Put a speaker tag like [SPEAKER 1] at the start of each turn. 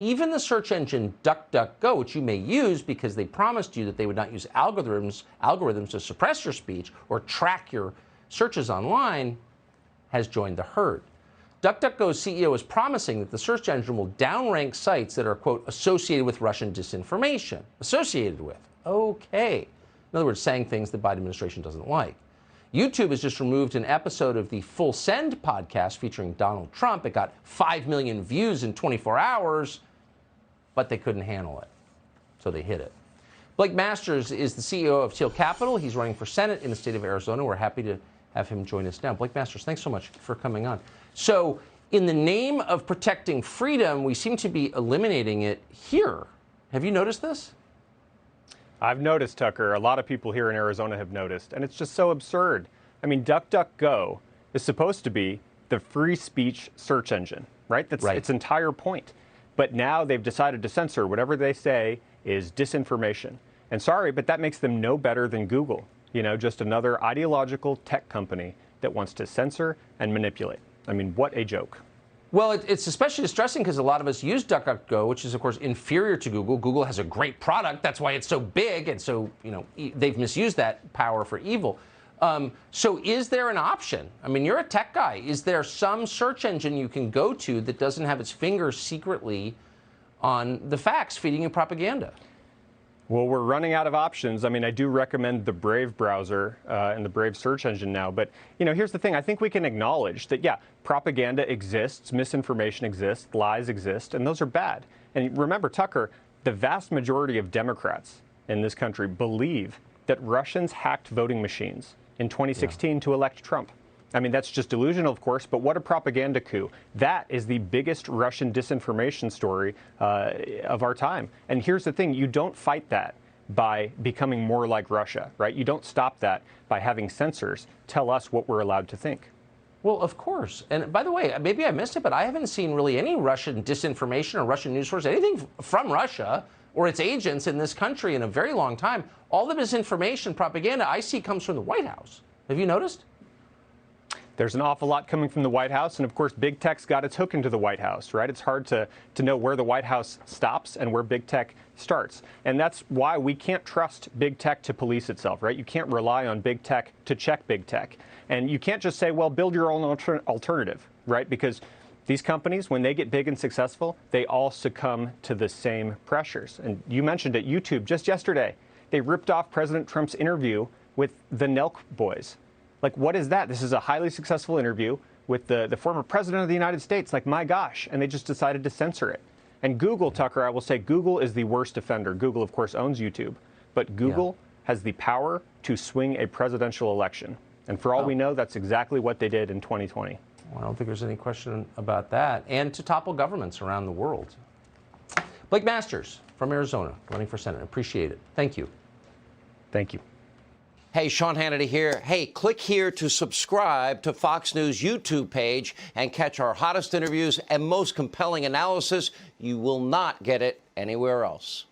[SPEAKER 1] Even the search engine DuckDuckGo, which you may use because they promised you that they would not use algorithms to suppress your speech or track your searches online, has joined the herd. DuckDuckGo's CEO is promising that the search engine will downrank sites that are, quote, associated with Russian disinformation. Associated with. Okay. In other words, saying things the Biden administration doesn't like. YouTube has just removed an episode of the Full Send podcast featuring Donald Trump. It got 5 million views in 24 hours, but they couldn't handle it, so they hid it. Blake Masters is the CEO of Teal Capital. He's running for Senate in the state of Arizona. We're happy to have him join us now. Blake Masters, thanks so much for coming on. So in the name of protecting freedom, we seem to be eliminating it here. Have you noticed this?
[SPEAKER 2] I've noticed, Tucker. A lot of people here in Arizona have noticed, and it's just so absurd. I mean, DuckDuckGo is supposed to be the free speech search engine, right? That's its entire point. But now they've decided to censor whatever they say is disinformation. And sorry, but that makes them no better than Google. You know, just another ideological tech company that wants to censor and manipulate. I mean, what a joke.
[SPEAKER 1] Well, it's especially distressing because a lot of us use DuckDuckGo, which is, of course, inferior to Google. Google has a great product. That's why it's so big. And so, you know, they've misused that power for evil. So is there an option? I mean, you're a tech guy. Is there some search engine you can go to that doesn't have its fingers secretly on the facts feeding you propaganda?
[SPEAKER 2] Well, we're running out of options. I mean, I do recommend the Brave browser and the Brave search engine now. But, you know, here's the thing. I think we can acknowledge that, yeah, propaganda exists, misinformation exists, lies exist, and those are bad. And remember, Tucker, the vast majority of Democrats in this country believe that Russians hacked voting machines in 2016 to elect Trump. I mean, that's just delusional, of course, but what a propaganda coup. That is the biggest Russian disinformation story of our time. And here's the thing, you don't fight that by becoming more like Russia, right? You don't stop that by having censors tell us what we're allowed to think.
[SPEAKER 1] Well, of course. And by the way, maybe I missed it, but I haven't seen really any Russian disinformation or Russian news source, anything from Russia or its agents in this country in a very long time. All the misinformation, propaganda I see comes from the White House. Have you noticed?
[SPEAKER 2] There's an awful lot coming from the White House, and of course, big tech's got its hook into the White House, right? It's hard to know where the White House stops and where big tech starts. And that's why we can't trust big tech to police itself, right? You can't rely on big tech to check big tech. And you can't just say, well, build your own alternative, right? Because these companies, when they get big and successful, they all succumb to the same pressures. And you mentioned it, YouTube, just yesterday, they ripped off President Trump's interview with the Nelk boys. Like, what is that? This is a highly successful interview with the former president of the United States. Like, my gosh. And they just decided to censor it. And Google, Tucker, I will say Google is the worst offender. Google, of course, owns YouTube. But Google has the power to swing a presidential election. And for all we know, that's exactly what they did in 2020.
[SPEAKER 1] Well, I don't think there's any question about that. And to topple governments around the world. Blake Masters from Arizona, running for Senate. Appreciate it. Thank you.
[SPEAKER 2] Thank you.
[SPEAKER 3] Hey, Sean Hannity here. Hey, click here to subscribe to Fox News YouTube page and catch our hottest interviews and most compelling analysis. You will not get it anywhere else.